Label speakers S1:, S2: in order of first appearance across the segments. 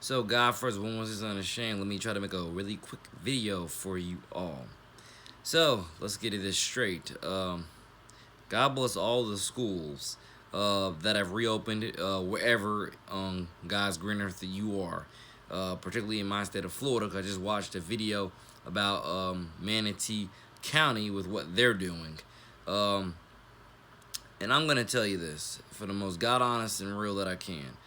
S1: So, God first, one was unashamed. Let me try to make a really quick video for you all. So, let's get this straight. God bless all the schools that have reopened wherever God's green earth that you are. Particularly in my state of Florida, because I just watched a video about Manatee County with what they're doing. And I'm going to tell you this for the most God honest and real that I can.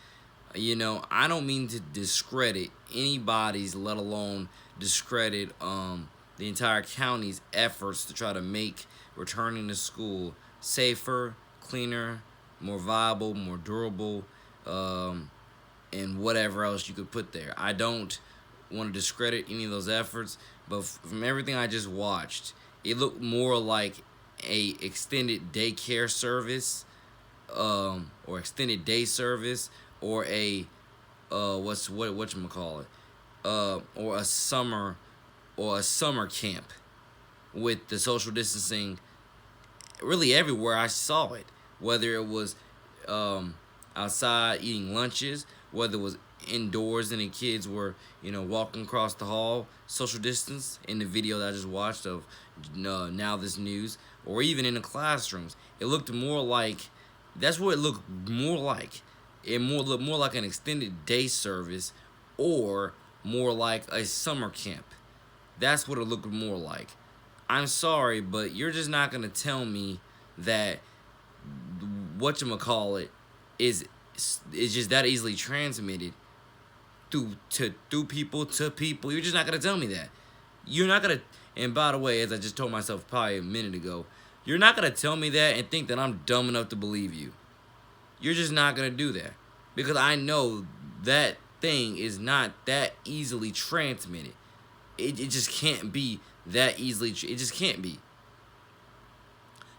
S1: You know, I don't mean to discredit anybody's, let alone discredit the entire county's efforts to try to make returning to school safer, cleaner, more viable, more durable, and whatever else you could put there. I don't want to discredit any of those efforts, but from everything I just watched, it looked more like a extended daycare service, or extended day service, or a whatchamacallit, or a summer camp with the social distancing really everywhere I saw it. Whether it was outside eating lunches, whether it was indoors and the kids were, walking across the hall, social distance in the video that I just watched of Now This News, or even in the classrooms. It looked more like, that's what it looked more like. It looked more like an extended day service, or more like a summer camp. That's what it looked more like. I'm sorry, but you're just not gonna tell me that whatchamacallit is just that easily transmitted through people to people. You're just not gonna tell me that. You're not gonna. And by the way, as I just told myself probably a minute ago, you're not gonna tell me that and think that I'm dumb enough to believe you. You're just not gonna do that, because I know that thing is not that easily transmitted. It just can't be that easily. It just can't be.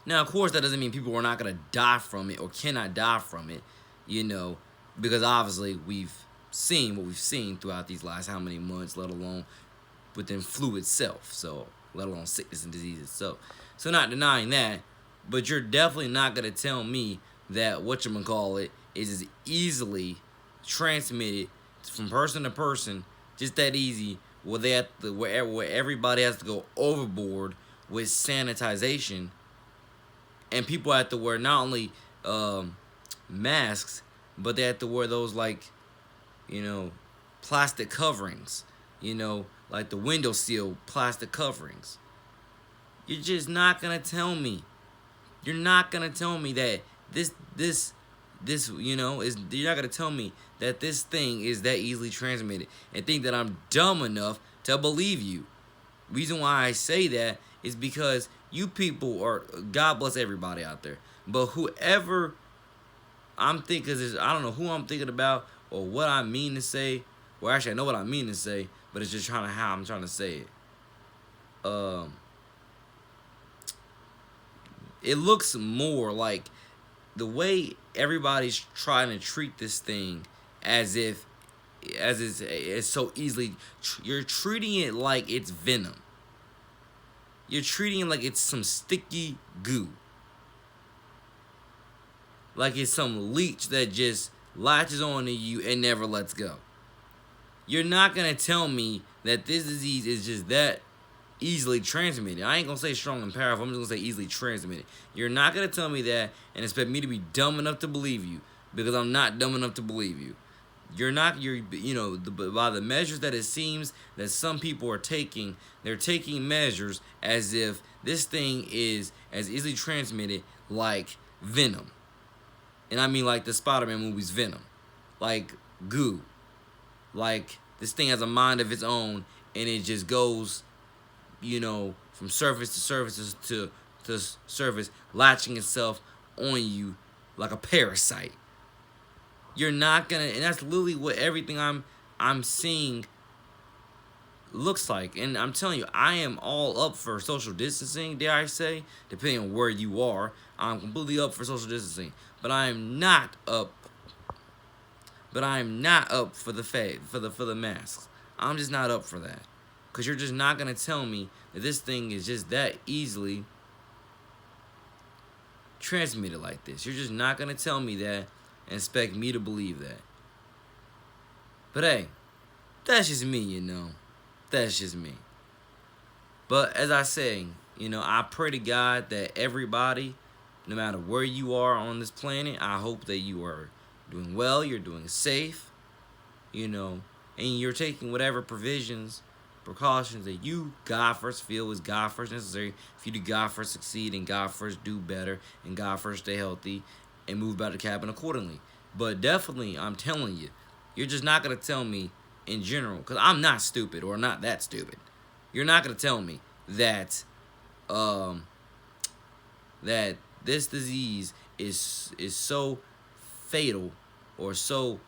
S1: Now, of course, that doesn't mean people are not going to die from it or cannot die from it, because obviously we've seen what we've seen throughout these last how many months, let alone within flu itself, so let alone sickness and disease itself. So not denying that, but you're definitely not going to tell me that whatchamacallit is as easily transmitted from person to person, just that easy, where everybody has to go overboard with sanitization, and people have to wear not only masks, but they have to wear those plastic coverings, like the windowsill plastic coverings. You're just not gonna tell me. You're not gonna tell me that this is. You're not gonna tell me that this thing is that easily transmitted and think that I'm dumb enough to believe you. Reason why I say that is because you people are, God bless everybody out there, but whoever I'm thinking is, I don't know who I'm thinking about or what I mean to say. Well, actually, I know what I mean to say, but it's just how I'm trying to say it. It looks more like the way everybody's trying to treat this thing as it's so easily. You're treating it like it's venom. You're treating it like it's some sticky goo. Like it's some leech that just latches onto you and never lets go. You're not going to tell me that this disease is just that easily transmitted. I ain't going to say strong and powerful. I'm just going to say easily transmitted. You're not going to tell me that and expect me to be dumb enough to believe you, because I'm not dumb enough to believe you. By the measures that it seems that some people are taking, they're taking measures as if this thing is as easily transmitted like venom. And I mean like the Spider-Man movie's Venom. Like goo. Like this thing has a mind of its own and it just goes, from surface to surface to surface, latching itself on you like a parasite. You're not gonna, and that's literally what everything I'm seeing looks like. And I'm telling you, I am all up for social distancing, dare I say, depending on where you are. I'm completely up for social distancing, but I am not up. For the masks. I'm just not up for that, because you're just not gonna tell me that this thing is just that easily transmitted like this. You're just not gonna tell me that and expect me to believe that. But hey, that's just me, That's just me. But as I say, I pray to God that everybody, no matter where you are on this planet, I hope that you are doing well, you're doing safe, and you're taking whatever precautions that you, God first, feel is God first necessary for you to God first succeed and God first do better and God first stay healthy and move about the cabin accordingly. But definitely, I'm telling you, you're just not going to tell me in general, because I'm not stupid or not that stupid. You're not going to tell me that that this disease is so fatal or so,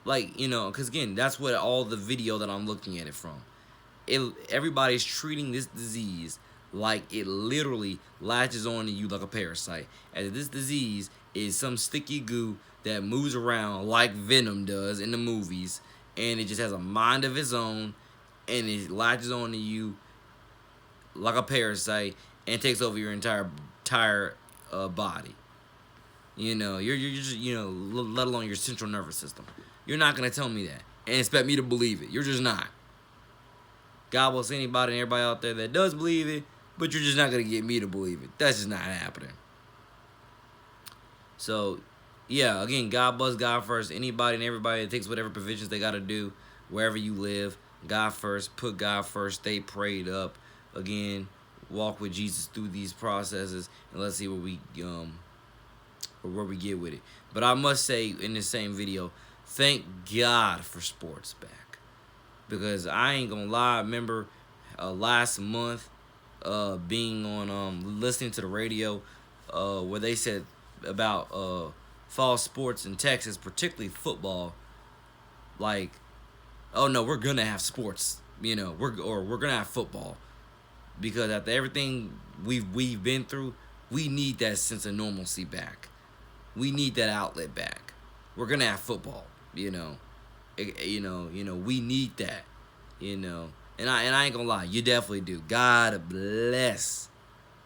S1: because again, that's what all the video that I'm looking at it from. Everybody's treating this disease like it literally latches on to you like a parasite. And this disease is some sticky goo that moves around like Venom does in the movies, and it just has a mind of its own, and it latches on to you like a parasite and takes over your entire body. You're just, let alone your central nervous system. You're not gonna tell me that and expect me to believe it. You're just not. God bless anybody and everybody out there that does believe it, but you're just not gonna get me to believe it. That's just not happening. So, yeah, again, God bless God first. Anybody and everybody that takes whatever provisions they gotta do wherever you live, God first, put God first, stay prayed up. Again, walk with Jesus through these processes, and let's see where we get with it. But I must say in the same video, thank God for sports back, because I ain't gonna lie. I remember last month being on listening to the radio where they said about fall sports in Texas, particularly football. Like, oh no, we're gonna have sports. We're gonna have football. Because after everything we've been through, we need that sense of normalcy back. We need that outlet back. We're gonna have football, we need that, And I ain't gonna lie, you definitely do. God bless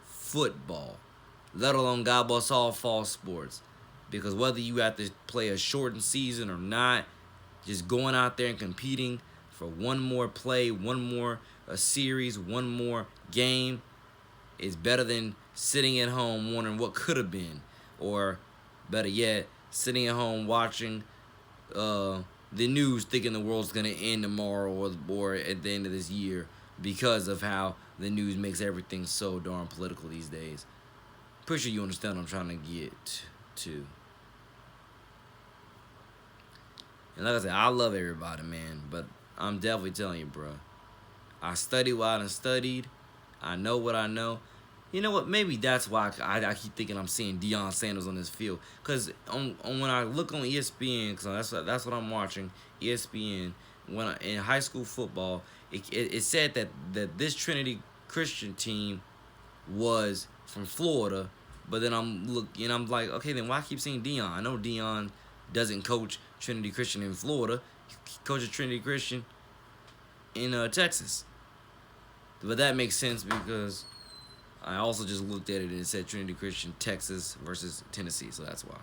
S1: football, let alone God bless all fall sports. Because whether you have to play a shortened season or not, just going out there and competing for one more play, one more series, one more game is better than sitting at home wondering what could have been, or better yet, sitting at home watching the news thinking the world's gonna end tomorrow or at the end of this year because of how the news makes everything so darn political these days. Pretty sure you understand what I'm trying to get to. And like I said, I love everybody, man, but I'm definitely telling you, bro. I studied what I done studied. I know what I know. You know what? Maybe that's why I keep thinking I'm seeing Deion Sanders on this field. Because when I look on ESPN, because that's what I'm watching, ESPN, in high school football, it said that this Trinity Christian team was from Florida. But then I'm like, okay, then why keep seeing Deion? I know Deion doesn't coach Trinity Christian in Florida. He coaches Trinity Christian in Texas. But that makes sense because I also just looked at it and it said Trinity Christian Texas versus Tennessee, so that's why.